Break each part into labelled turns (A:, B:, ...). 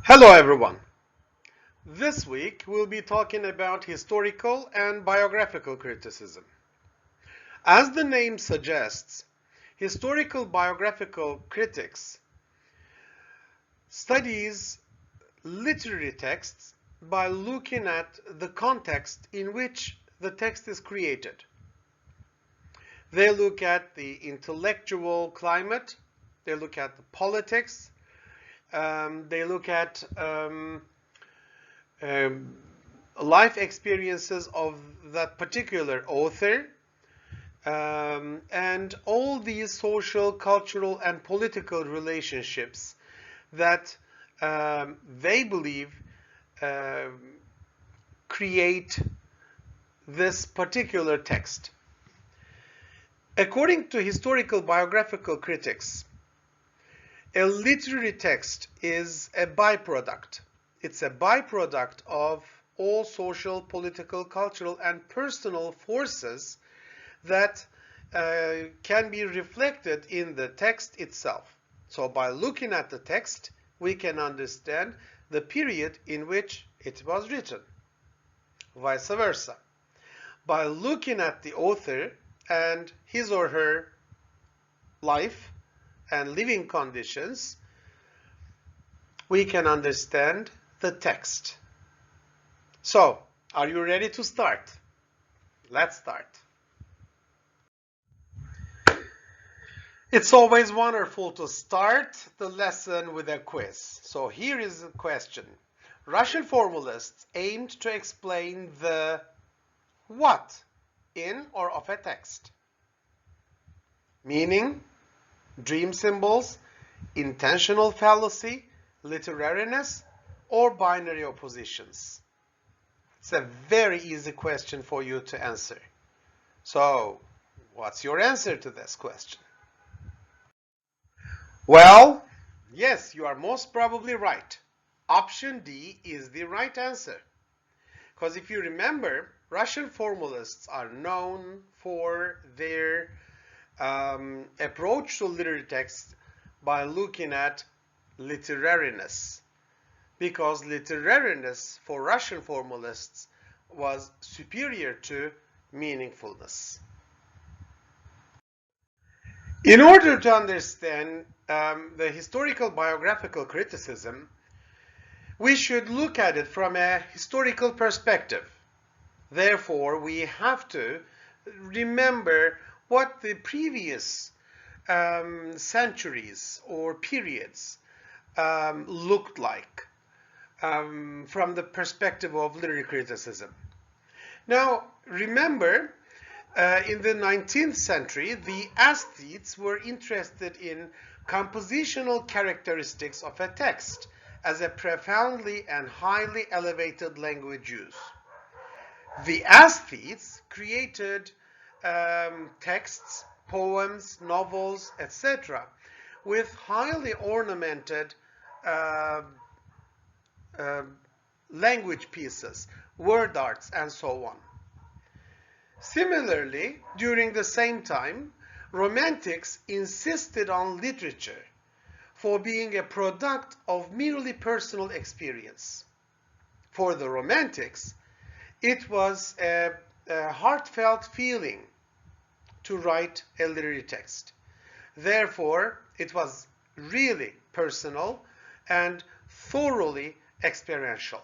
A: Hello everyone. This week we'll be talking about historical and biographical criticism. As the name suggests, historical biographical critics studies literary texts by looking at the context in which the text is created. They look at the intellectual climate, they look at the politics, they look at life experiences of that particular author, and all these social, cultural, and political relationships that they believe create this particular text. According to historical biographical critics, a literary text is a byproduct. It's a byproduct of all social, political, cultural, and personal forces that can be reflected in the text itself. So by looking at the text, we can understand the period in which it was written, vice versa. By looking at the author and his or her life and living conditions, we can understand the text. So, are you ready to start? Let's start. It's always wonderful to start the lesson with a quiz. So here is a question. Russian formalists aimed to explain the what in or of a text? Meaning, dream symbols, intentional fallacy, literariness, or binary oppositions? It's a very easy question for you to answer. So, what's your answer to this question? Well, yes, you are most probably right. Option D is the right answer. Because if you remember, Russian formalists are known for their approach to literary text by looking at literariness. Because literariness for Russian formalists was superior to meaningfulness. In order to understand the historical biographical criticism, we should look at it from a historical perspective. Therefore, we have to remember what the previous centuries or periods looked like from the perspective of literary criticism. Now, remember, in the 19th century, the aesthetes were interested in compositional characteristics of a text as a profoundly and highly elevated language use. The aesthetes created texts, poems, novels, etc., with highly ornamented language pieces, word arts, and so on. Similarly, during the same time, Romantics insisted on literature for being a product of merely personal experience. For the Romantics, it was a heartfelt feeling to write a literary text. Therefore, it was really personal and thoroughly experiential.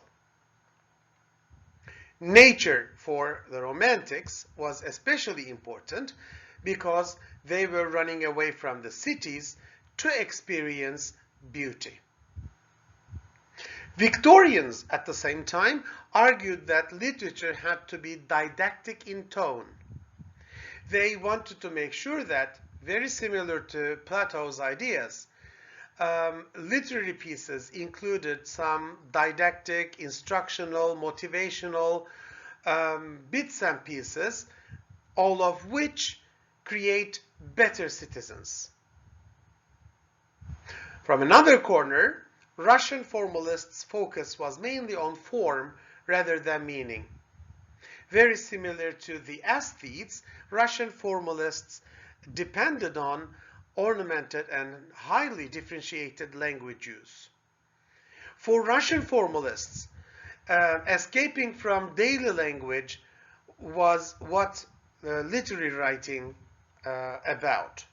A: Nature for the Romantics was especially important because they were running away from the cities to experience beauty. Victorians, at the same time, argued that literature had to be didactic in tone. They wanted to make sure that, very similar to Plato's ideas, literary pieces included some didactic, instructional, motivational bits and pieces, all of which create better citizens. From another corner, Russian formalists' focus was mainly on form rather than meaning. Very similar to the aesthetes, Russian formalists depended on ornamented and highly differentiated language use. For Russian formalists, escaping from daily language was what literary writing about.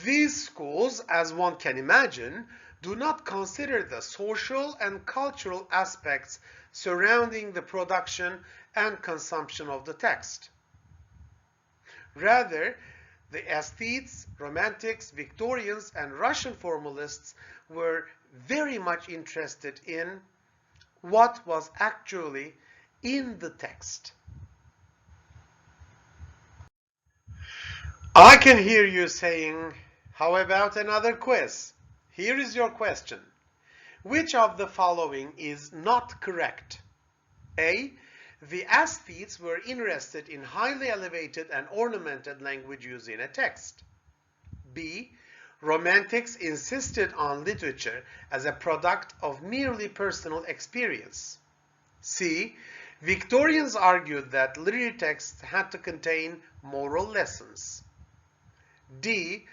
A: These schools, as one can imagine, do not consider the social and cultural aspects surrounding the production and consumption of the text. Rather, the aesthetes, romantics, Victorians, and Russian formalists were very much interested in what was actually in the text. I can hear you saying, how about another quiz? Here is your question. Which of the following is not correct? A. The aesthetes were interested in highly elevated and ornamented language use in a text. B. Romantics insisted on literature as a product of merely personal experience. C. Victorians argued that literary texts had to contain moral lessons. D.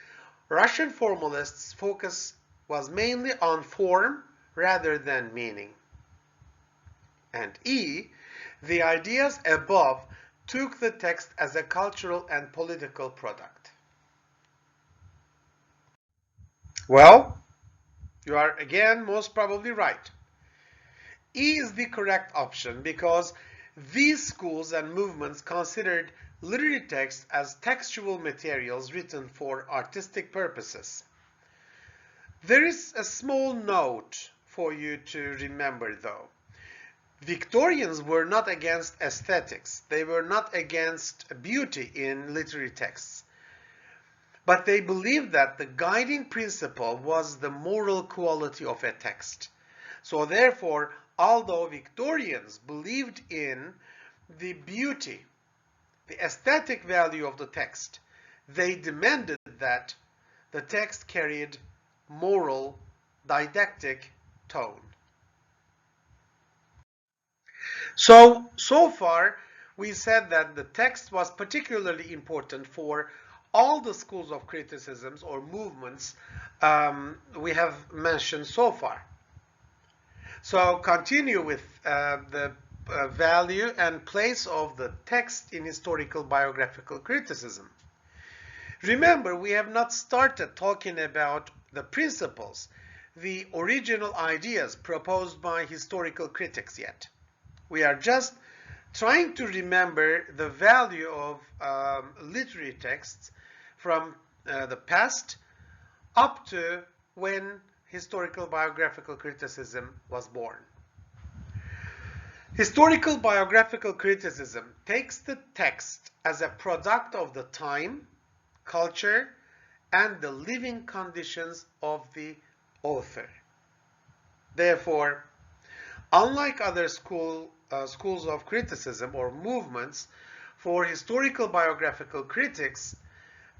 A: Russian formalists' focus was mainly on form rather than meaning. And E. The ideas above took the text as a cultural and political product. Well, you are again most probably right. E is the correct option because these schools and movements considered literary texts as textual materials written for artistic purposes. There is a small note for you to remember though. Victorians were not against aesthetics. They were not against beauty in literary texts. But they believed that the guiding principle was the moral quality of a text. So therefore, although Victorians believed in the beauty, the aesthetic value of the text, they demanded that the text carried moral, didactic tone. So far, we said that the text was particularly important for all the schools of criticisms or movements we have mentioned so far. So continue with the value and place of the text in historical biographical criticism. Remember, we have not started talking about the principles, the original ideas proposed by historical critics yet. We are just trying to remember the value of literary texts from the past up to when historical biographical criticism was born. Historical biographical criticism takes the text as a product of the time, culture, and the living conditions of the author. Therefore, unlike other schools of criticism or movements, for historical biographical critics,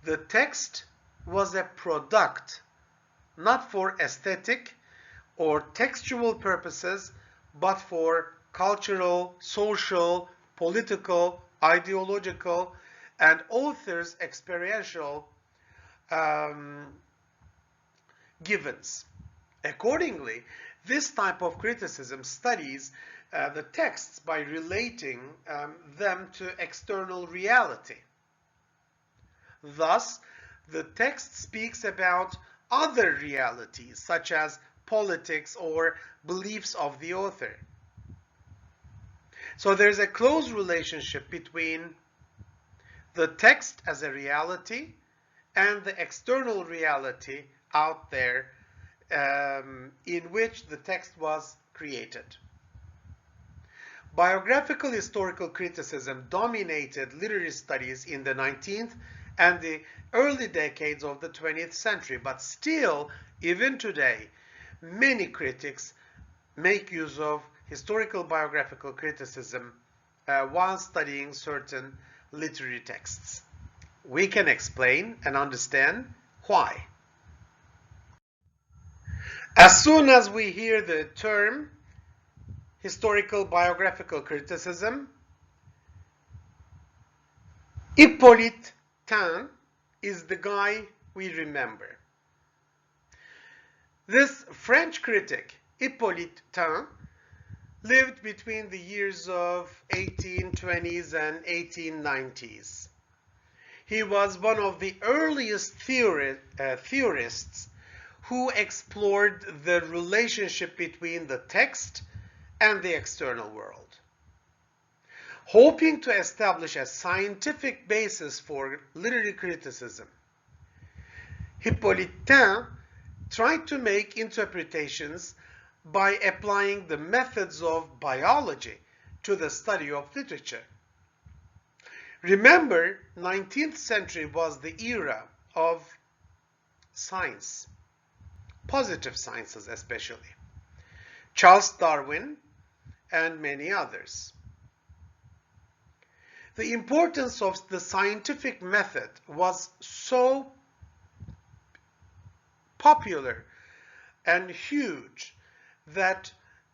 A: the text was a product, not for aesthetic or textual purposes, but for cultural, social, political, ideological, and authors' experiential givens. Accordingly, this type of criticism studies the texts by relating them to external reality. Thus, the text speaks about other realities, such as politics or beliefs of the author. So there's a close relationship between the text as a reality and the external reality out there in which the text was created. Biographical historical criticism dominated literary studies in the 19th and the early decades of the 20th century, but still, even today, many critics make use of historical biographical criticism while studying certain literary texts. We can explain and understand why. As soon as we hear the term historical biographical criticism, Ippolita is the guy we remember. This French critic, Ippolita lived between the years of 1820s and 1890s. He was one of the earliest theorists who explored the relationship between the text and the external world, hoping to establish a scientific basis for literary criticism. Ippolita tried to make interpretations by applying the methods of biology to the study of literature. Remember, 19th century was the era of science, positive sciences especially. Charles Darwin and many others. The importance of the scientific method was so popular and huge that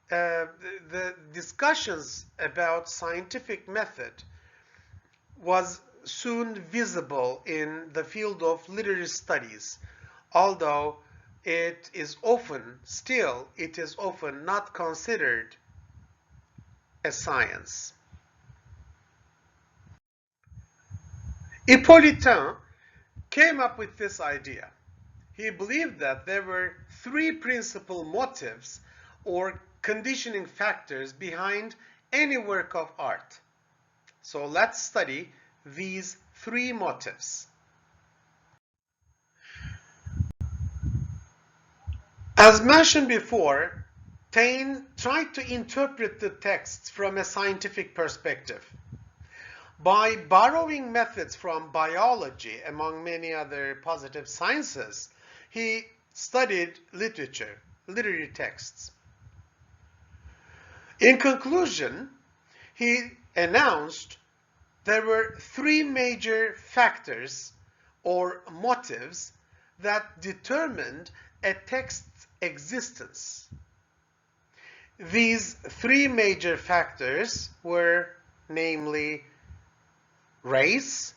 A: the discussions about scientific method was soon visible in the field of literary studies, although it is often not considered a science. Ippolita came up with this idea. He believed that there were three principal motives or conditioning factors behind any work of art. So let's study these three motives. As mentioned before, Taine tried to interpret the texts from a scientific perspective. By borrowing methods from biology, among many other positive sciences, he studied literature, literary texts. In conclusion, he announced there were three major factors or motives that determined a text's existence. These three major factors were namely race,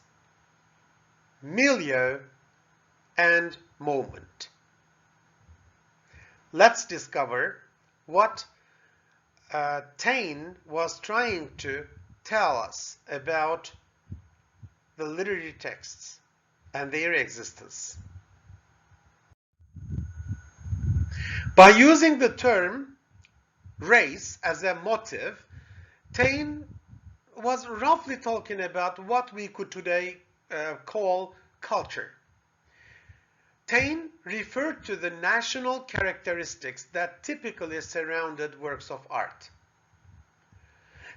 A: milieu, and moment. Let's discover what Taine was trying to tell us about the literary texts and their existence. By using the term race as a motive, Taine was roughly talking about what we could today call culture. Taine referred to the national characteristics that typically surrounded works of art.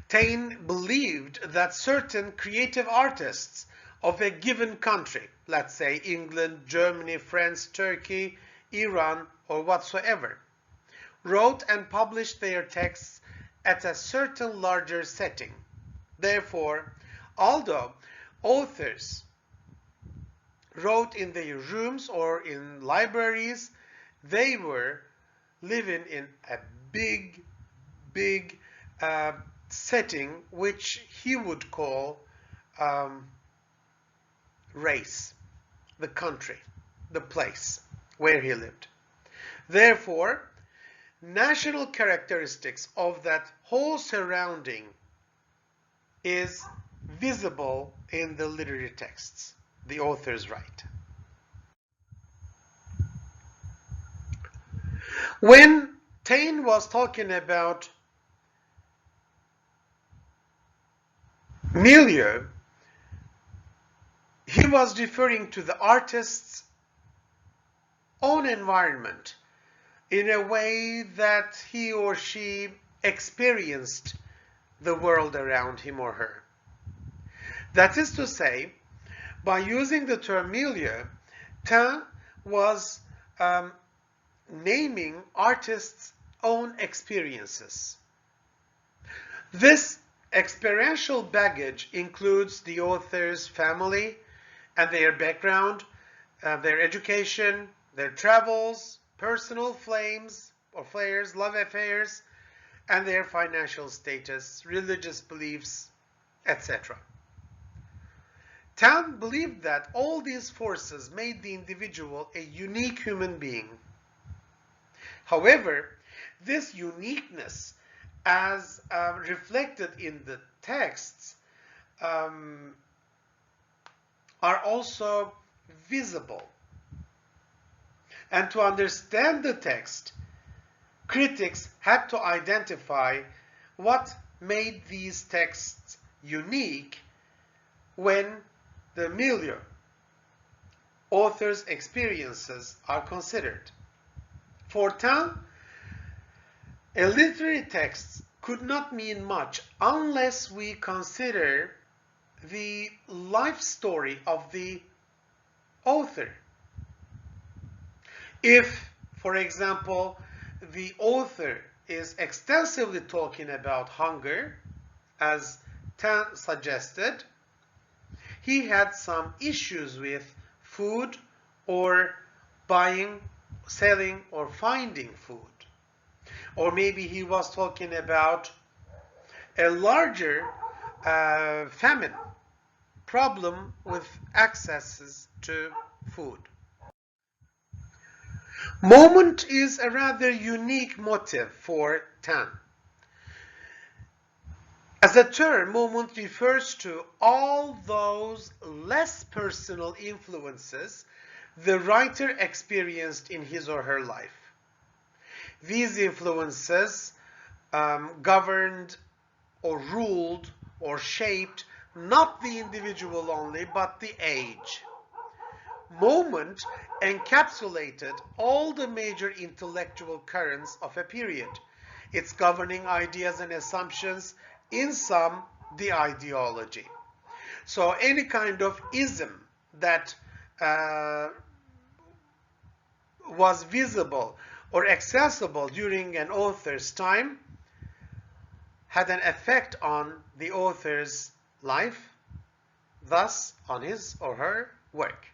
A: Taine believed that certain creative artists of a given country, let's say England, Germany, France, Turkey, Iran, or whatsoever, wrote and published their texts at a certain larger setting. Therefore, although authors wrote in their rooms or in libraries, they were living in a big setting which he would call race, the country, the place where he lived. Therefore, national characteristics of that whole surrounding is visible in the literary texts the authors write. When Taine was talking about milieu, he was referring to the artist's own environment in a way that he or she experienced the world around him or her. That is to say, by using the term milieu, Taine was naming artists' own experiences. This experiential baggage includes the author's family and their background, their education, their travels, personal flames or flares, love affairs, and their financial status, religious beliefs, etc. Taine believed that all these forces made the individual a unique human being. However, This uniqueness, as reflected in the texts, are also visible. And to understand the text, critics had to identify what made these texts unique when the milieu, author's experiences, are considered. For Taine, a literary text could not mean much unless we consider the life story of the author. If, for example, the author is extensively talking about hunger, as Taine suggested, he had some issues with food or buying, selling, or finding food. Or maybe he was talking about a larger famine problem with accesses to food. Moment is a rather unique motive for Taine. As a term, moment refers to all those less personal influences the writer experienced in his or her life. These influences governed or ruled or shaped not the individual only, but the age. Moment encapsulated all the major intellectual currents of a period, its governing ideas and assumptions, in sum, the ideology. So any kind of ism that was visible or accessible during an author's time had an effect on the author's life, thus on his or her work.